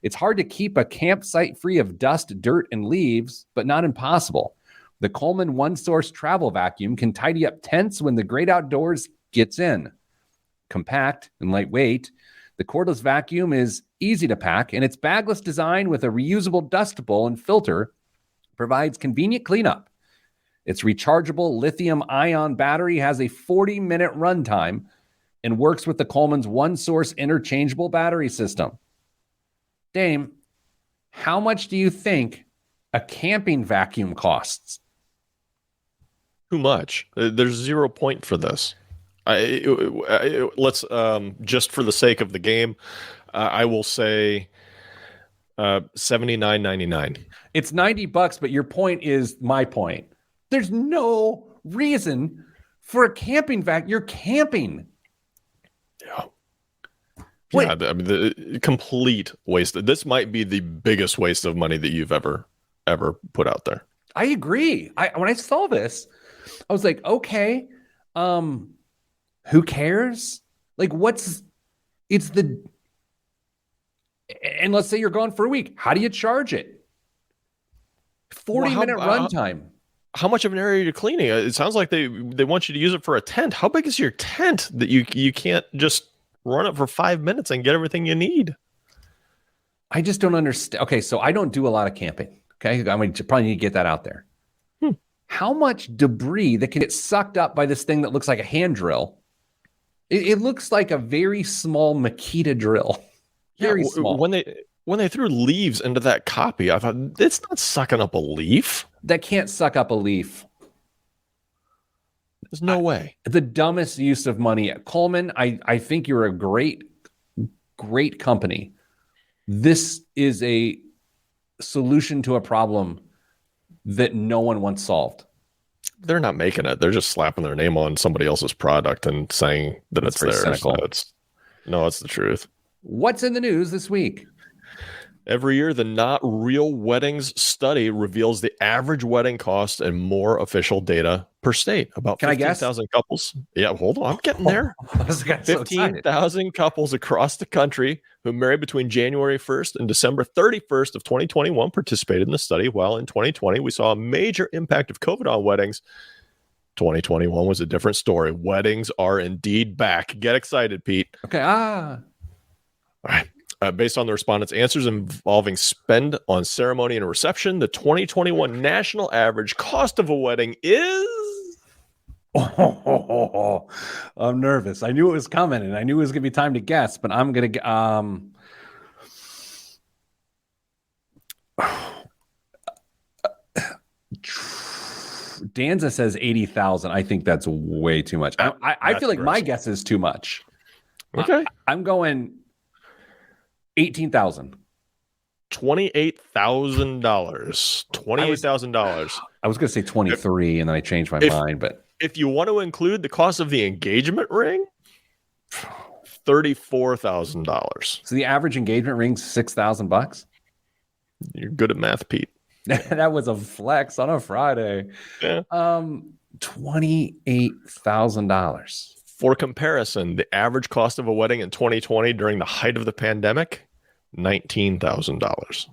It's hard to keep a campsite free of dust, dirt, and leaves, but not impossible. The Coleman One Source travel vacuum can tidy up tents when the great outdoors gets in. Compact and lightweight, the cordless vacuum is easy to pack, and its bagless design with a reusable dust bowl and filter provides convenient cleanup. Its rechargeable lithium-ion battery has a 40-minute runtime and works with the Coleman's One Source interchangeable battery system. Dame, how much do you think a camping vacuum costs? Too much. There's 0 point for this. Let's just for the sake of the game, I will say $79.99. It's $90, but your point is my point. There's no reason for a camping vacuum. You're camping. Yeah. What? Yeah, I mean, the complete waste. This might be the biggest waste of money that you've ever put out there. I agree. When I saw this, I was like, okay, who cares? Like, and let's say you're gone for a week. How do you charge it? 40-minute runtime. How much of an area are you cleaning? It sounds like they want you to use it for a tent. How big is your tent that you can't just run it for 5 minutes and get everything you need? I just don't understand. Okay, so I don't do a lot of camping. Okay, I mean, probably need to get that out there. How much debris that can get sucked up by this thing that looks like a hand drill? It looks like a very small Makita drill. Very small. When they threw leaves into that copy, I thought, it's not sucking up a leaf. That can't suck up a leaf. There's no way. The dumbest use of money. Coleman, I think you're a great company. This is a solution to a problem that no one once solved. They're not making it. They're just slapping their name on somebody else's product and saying that it's theirs. Cynical. It's the truth. What's in the news this week? Every year, the Not Real Weddings study reveals the average wedding cost and more official data per state. About 15,000 couples. Yeah, hold on. I'm getting there. 15,000 couples across the country who married between January 1st and December 31st of 2021 participated in the study, while in 2020, we saw a major impact of COVID on weddings. 2021 was a different story. Weddings are indeed back. Get excited, Pete. Okay. All right. Based on the respondents' answers involving spend on ceremony and reception, the 2021 national average cost of a wedding is... I'm nervous. I knew it was coming, and I knew it was going to be time to guess, but I'm going to... Danza says 80,000. I think that's way too much. I feel like my guess is too much. Okay. I'm going... 18,000. $28,000. $28,000. I was going to say 23, and then I changed my mind. But if you want to include the cost of the engagement ring, $34,000. So the average engagement ring's $6,000. You're good at math, Pete. That was a flex on a Friday. Yeah. $28,000. For comparison, the average cost of a wedding in 2020 during the height of the pandemic, $19,000.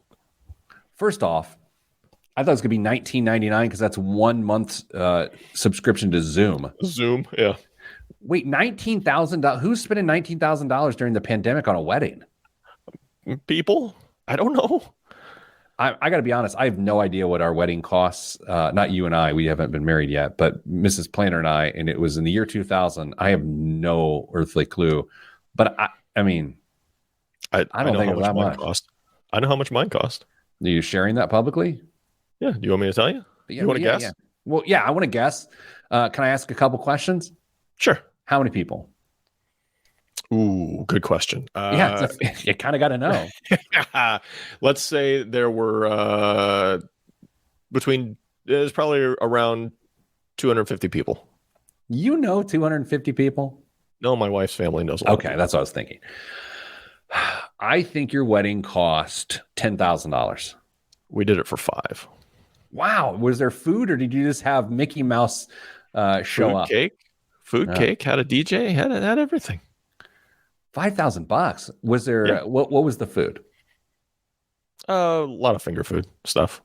First off, I thought it was going to be $19.99 because that's 1 month's subscription to Zoom. Zoom, yeah. Wait, $19,000? Who's spending $19,000 during the pandemic on a wedding? People? I don't know. I got to be honest. I have no idea what our wedding costs. Not you and I. We haven't been married yet, but Mrs. Planner and I, and it was in the year 2000. I have no earthly clue. But I mean, I don't think it was that much. Cost. I know how much mine cost. Are you sharing that publicly? Yeah. Do you want me to tell you? Yeah, you want to guess? Yeah. Well, yeah, I want to guess. Can I ask a couple questions? Sure. How many people? Ooh, good question. You kind of got to know. Let's say there were there's probably around 250 people. 250 people? No, my wife's family knows. Okay, that's what I was thinking. I think your wedding cost $10,000. We did it for $5,000. Wow. Was there food, or did you just have Mickey Mouse show up? Food cake, had a DJ, had everything. $5,000. Was there what was the food? A lot of finger food stuff.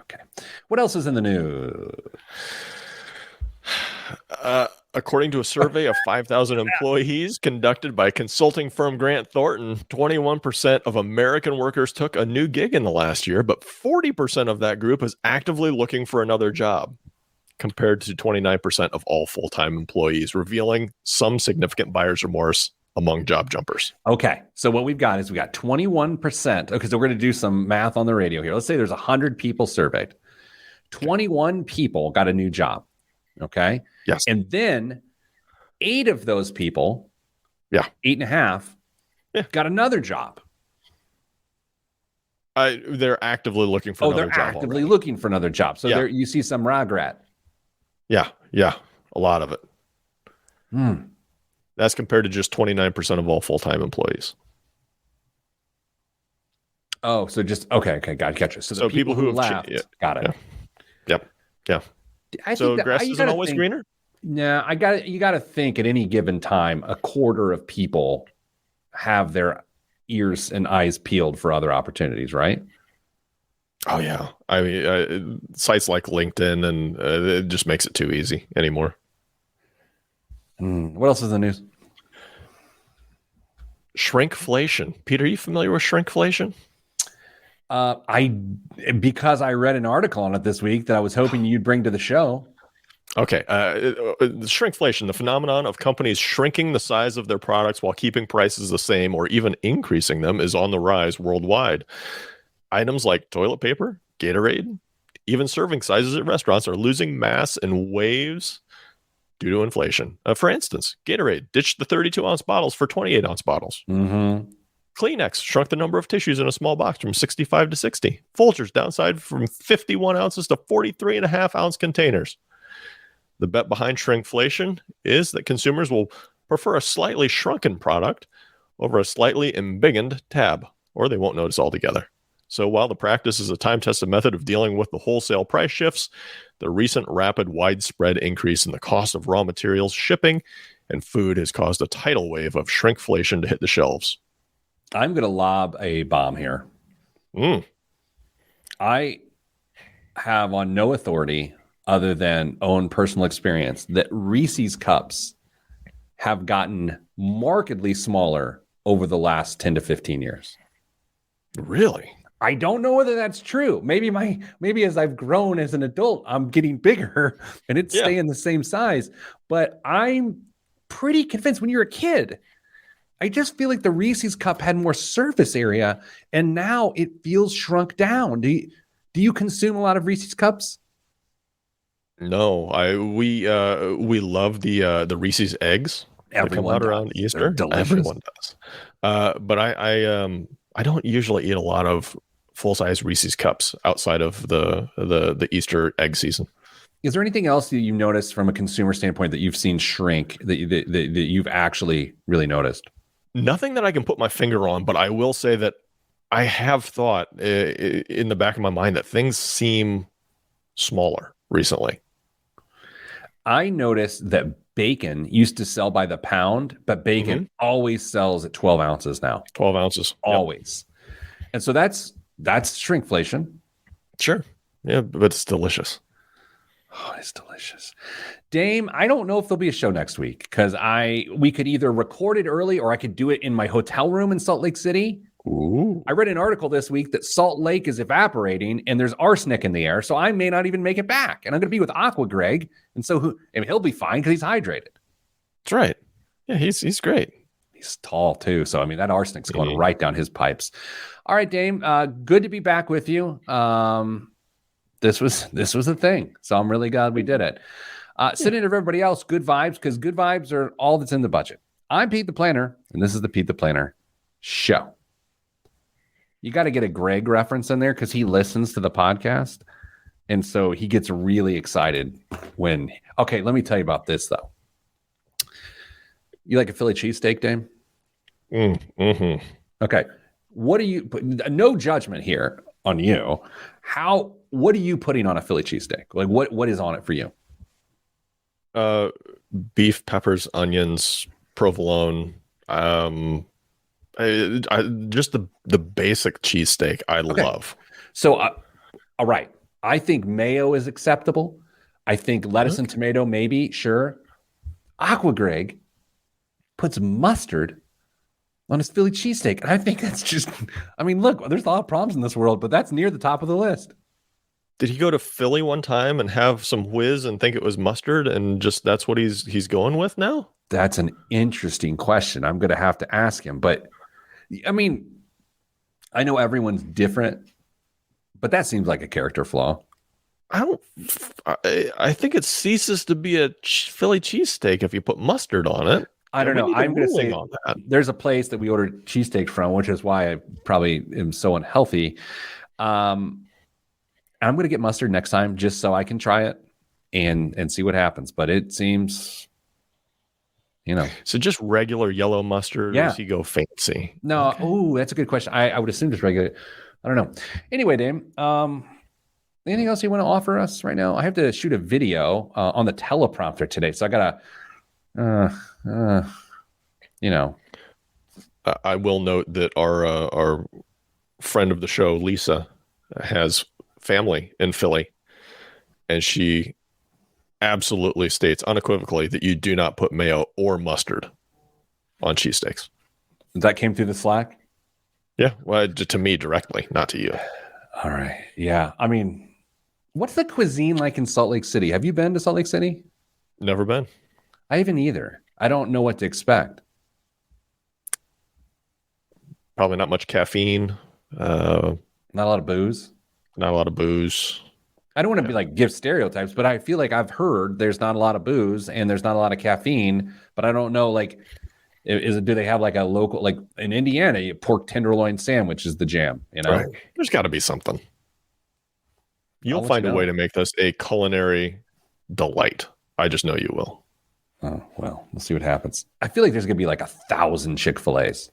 Okay. What else is in the news? According to a survey of 5,000 employees conducted by consulting firm Grant Thornton, 21% of American workers took a new gig in the last year, but 40% of that group is actively looking for another job, compared to 29% of all full-time employees, revealing some significant buyer's remorse among job jumpers. Okay. So what we've got is we got 21%. Okay. So we're going to do some math on the radio here. Let's say there's 100 people surveyed. 21 people got a new job. Okay. Yes. And then 8 of those people, 8.5, got another job. They're actively looking for another job. They're actively looking for another job. So there you see some regret. Yeah. A lot of it. That's compared to just 29% of all full-time employees. Oh, so just okay, got you. So the people who left, got it. Yep. I So think that grass you isn't gotta always think, greener? nah, you got to think at any given time, a quarter of people have their ears and eyes peeled for other opportunities, right? Oh yeah. I mean, sites like LinkedIn and it just makes it too easy anymore. What else is in the news? Shrinkflation. Peter, are you familiar with shrinkflation? I because I read an article on it this week that I was hoping you'd bring to the show. Okay. Shrinkflation, the phenomenon of companies shrinking the size of their products while keeping prices the same or even increasing them, is on the rise worldwide. Items like toilet paper, Gatorade, even serving sizes at restaurants are losing mass in waves due to inflation. For instance, Gatorade ditched the 32-ounce bottles for 28-ounce bottles. Mm-hmm. Kleenex shrunk the number of tissues in a small box from 65 to 60. Folgers downsized from 51 ounces to 43.5-ounce containers. The bet behind shrinkflation is that consumers will prefer a slightly shrunken product over a slightly embiggened tab, or they won't notice altogether. So while the practice is a time-tested method of dealing with the wholesale price shifts, the recent rapid widespread increase in the cost of raw materials, shipping, and food has caused a tidal wave of shrinkflation to hit the shelves. I'm going to lob a bomb here. I have on no authority other than own personal experience that Reese's cups have gotten markedly smaller over the last 10 to 15 years. Really? I don't know whether that's true. Maybe as I've grown as an adult, I'm getting bigger and it's staying the same size. But I'm pretty convinced when you're a kid, I just feel like the Reese's cup had more surface area and now it feels shrunk down. Do you consume a lot of Reese's cups? No, we love the Reese's eggs. They come out around Easter. Everyone does. But I don't usually eat a lot of full-size Reese's cups outside of the Easter egg season. Is there anything else that you noticed from a consumer standpoint that you've seen shrink that you've actually really noticed? Nothing that I can put my finger on, but I will say that I have thought in the back of my mind that things seem smaller recently. I noticed that bacon used to sell by the pound, but bacon always sells at 12 ounces now. 12 ounces. Always. Yep. And so that's shrinkflation. Sure. Yeah, but it's delicious. Oh, it's delicious. Dame, I don't know if there'll be a show next week because we could either record it early or I could do it in my hotel room in Salt Lake City. Ooh. I read an article this week that Salt Lake is evaporating and there's arsenic in the air, so I may not even make it back. And I'm going to be with Aqua Greg, and so he'll be fine because he's hydrated. That's right. Yeah, he's great. He's tall too, so I mean that arsenic's going right down his pipes. All right, Dame, good to be back with you. This was a thing, so I'm really glad we did it. Sitting to everybody else, good vibes, because good vibes are all that's in the budget. I'm Pete the Planner, and this is the Pete the Planner Show. You got to get a Greg reference in there because he listens to the podcast. And so he gets really excited when, okay, let me tell you about this though. You like a Philly cheesesteak, Dame? Mm-hmm. Okay. What do you, no judgment here on you. What are you putting on a Philly cheesesteak? Like what is on it for you? Beef, peppers, onions, provolone, just the basic cheesesteak I love. So, all right. I think mayo is acceptable. I think lettuce and tomato, maybe, sure. Aqua Greg puts mustard on his Philly cheesesteak. And I think that's just, I mean, look, there's a lot of problems in this world, but that's near the top of the list. Did he go to Philly one time and have some whiz and think it was mustard and just that's what he's going with now? That's an interesting question. I'm going to have to ask him. But, I mean, I know everyone's different, but that seems like a character flaw. I think it ceases to be a Philly cheesesteak if you put mustard on it. I don't know. I'm going to say there's a place that we ordered cheesesteak from, which is why I probably am so unhealthy. I'm going to get mustard next time just so I can try it and see what happens. But it seems, So just regular yellow mustard, or does he go fancy? No. Okay. Oh, that's a good question. I would assume just regular. I don't know. Anyway, Dame, Anything else you want to offer us right now? I have to shoot a video on the teleprompter today, so I gotta, you know. I will note that our friend of the show, Lisa, has family in Philly, and she absolutely states unequivocally that you do not put mayo or mustard on cheesesteaks. That came through the Slack? Yeah, well, to me directly, not to you. All right. Yeah. I mean, what's the cuisine like in Salt Lake City? Have you been to Salt Lake City? Never been. I haven't either. I don't know what to expect. Probably not much caffeine. Not a lot of booze. Not a lot of booze. I don't want to be like give stereotypes, but I feel like I've heard there's not a lot of booze and there's not a lot of caffeine, but I don't know, like, do they have like a local, like in Indiana, a pork tenderloin sandwich is the jam, you know? Right. There's got to be something. You'll let find you a know. way to make this a culinary delight. I just know you will. Oh, well, we'll see what happens. I feel like there's going to be like 1,000 Chick-fil-A's.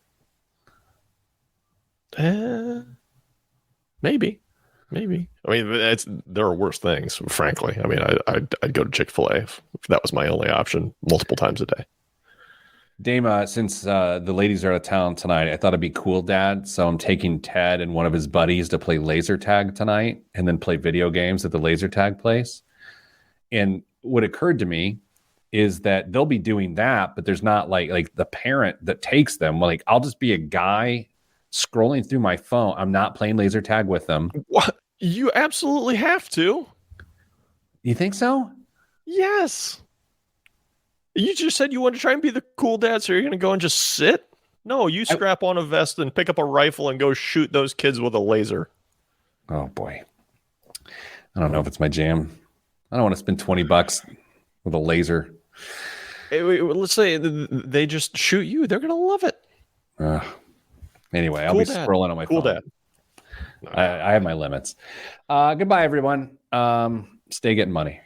Maybe. I mean, there are worse things, frankly. I mean, I'd go to Chick-fil-A if that was my only option multiple times a day. Dama, since the ladies are out of town tonight, I thought it'd be cool, Dad. So I'm taking Ted and one of his buddies to play laser tag tonight and then play video games at the laser tag place. And what occurred to me is that they'll be doing that, but there's not like the parent that takes them. Like, I'll just be a guy scrolling through my phone. I'm not playing laser tag with them. What? You absolutely have to. You think so? Yes. You just said you wanted to try and be the cool dad, so you're going to go and just sit? No, you strap on a vest and pick up a rifle and go shoot those kids with a laser. Oh, boy. I don't know if it's my jam. I don't want to spend $20 with a laser. Hey, let's say they just shoot you. They're going to love it. Anyway, I'll Cool be dad. scrolling on my Cool phone. dad. I have my limits. Goodbye, everyone. Stay getting money.